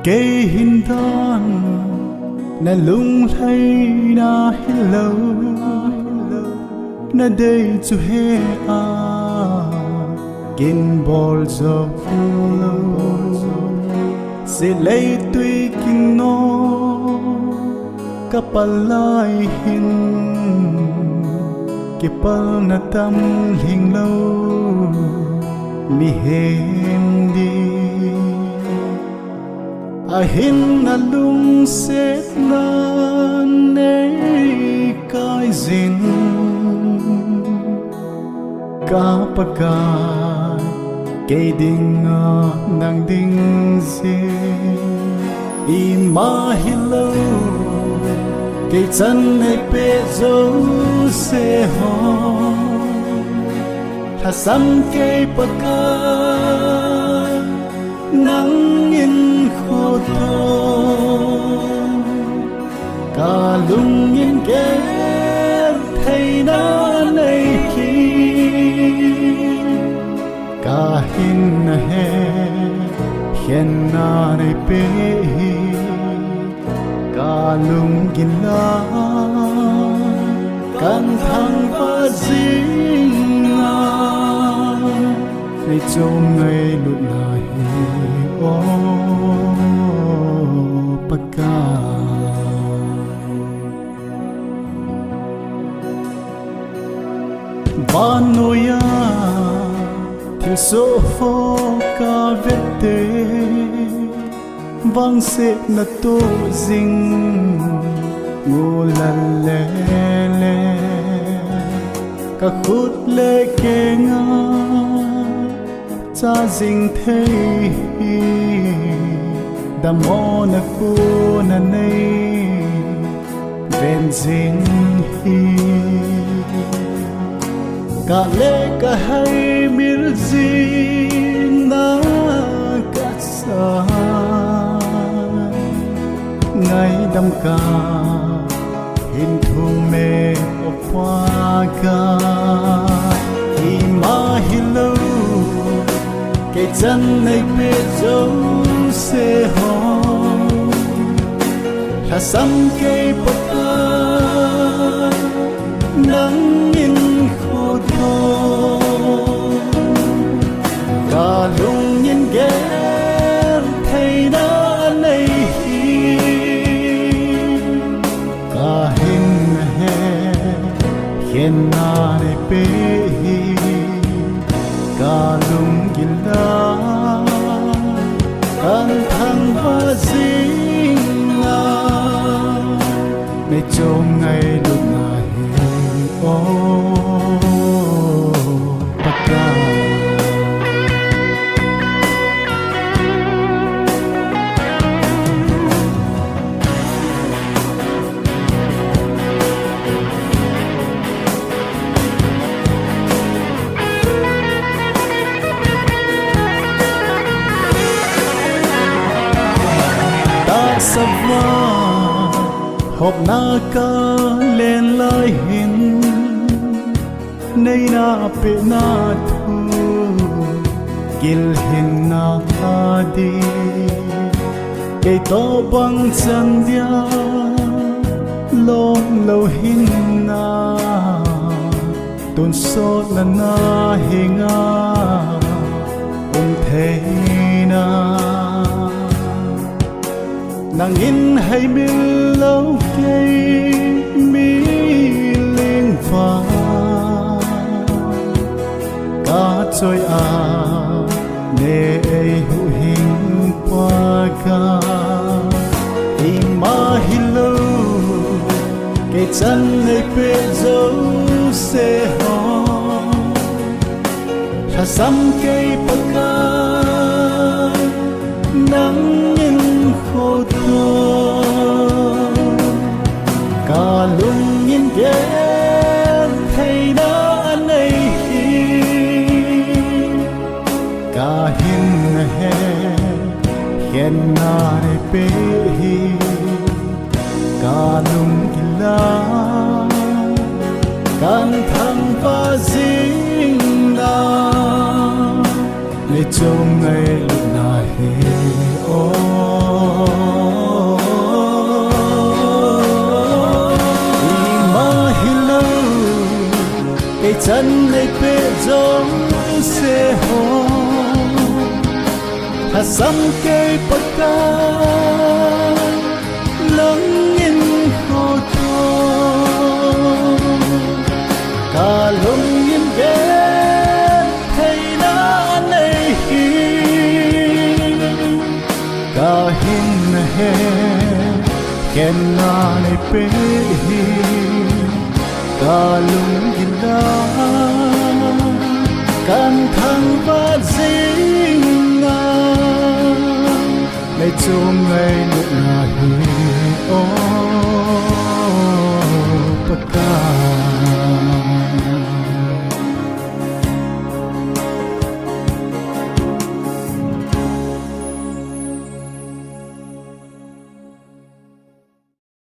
kê hình đan na lung hay na hello na đây chu he a kin bol zo fulo se lei tui kin no kapalai hin kipal na tam hing lo mi hem di a hin na lung se na nei kai zin ka pa ka kê ding nang ding si i ma hello kê chân nei pe zo se ho tha sam kê pa ka nang in kho to ka lung in kê thầy na nei khi ka hin na he hiền na nei pe ka lung gin la kan thang va jing na nei chom ngai lut na hi o paka vanoya thiêu số phô ca vete vang se na to zing ngô lần lê lê ka khut lê kê nga cha zing thế da mo na ku na nei ven zing hi ka lê ka hay mir zin na ka sa ngày đâm ca hình thu mê ở qua ca hi ma hello cái chân này biết dấu sẽ ho là sắm cây bạc ca nắng in khô thô cả lung nhìn ghé thầy đã này hiền na ne pe ka lung gila kan thang va zing na me chom ngai lut na he o paka sava hộp na ca lên lai hin nay na pe na thu gil hin na di cây to băng chân dia long lâu hin na tôn sốt na na hinga thế na nàng in hay min lâu cây mi linh pha cá trôi nê hu hình qua ca hi ma hello cái chân này pe dấu se ho tha sam cây pa ca nắng in khô thô cả lung nhìn ghé thầy đã này cả hin he hiền na ne pe cả lung gila kan thang va zing na le chom ngai lut na he o chân này bê giống xe hồ thà xăm cây bật ca lắng nhìn hồ thô cả lông nhìn ghé thấy đã này cả hin hè khen na này bê cả lung nhìn đã can thăng và dính này chung ngày